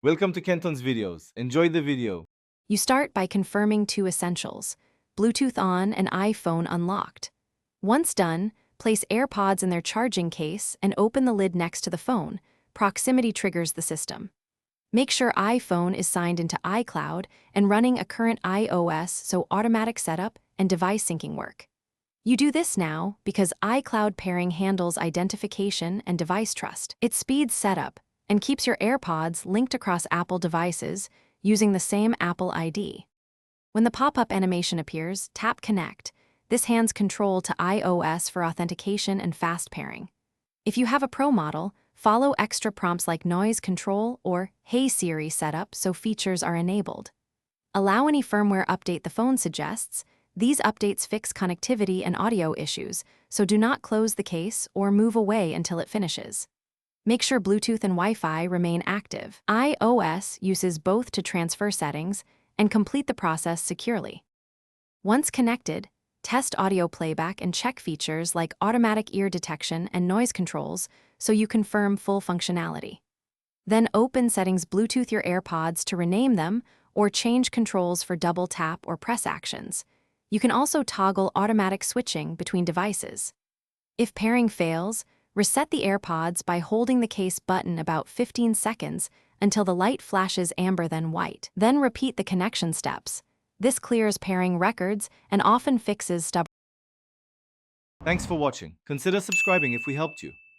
Welcome to Kenton's videos. Enjoy the video. You start by confirming two essentials: Bluetooth on and iPhone unlocked. Once done, place AirPods in their charging case and open the lid next to the phone. Proximity triggers the system. Make sure iPhone is signed into iCloud and running a current iOS so automatic setup and device syncing work. You do this now because iCloud pairing handles identification and device trust. It speeds setup and keeps your AirPods linked across Apple devices using the same Apple ID. When the pop-up animation appears, tap Connect. This hands control to iOS for authentication and fast pairing. If you have a Pro model, follow extra prompts like noise control or Hey Siri setup so features are enabled. Allow any firmware update the phone suggests. These updates fix connectivity and audio issues, so do not close the case or move away until it finishes. Make sure Bluetooth and Wi-Fi remain active. iOS uses both to transfer settings and complete the process securely. Once connected, test audio playback and check features like automatic ear detection and noise controls so you confirm full functionality. Then open Settings, Bluetooth your AirPods to rename them or change controls for double tap or press actions. You can also toggle automatic switching between devices. If pairing fails, reset the AirPods by holding the case button about 15 seconds until the light flashes amber then white. Then repeat the connection steps. This clears pairing records and often fixes stubborn. Thanks for watching. Consider subscribing if we helped you.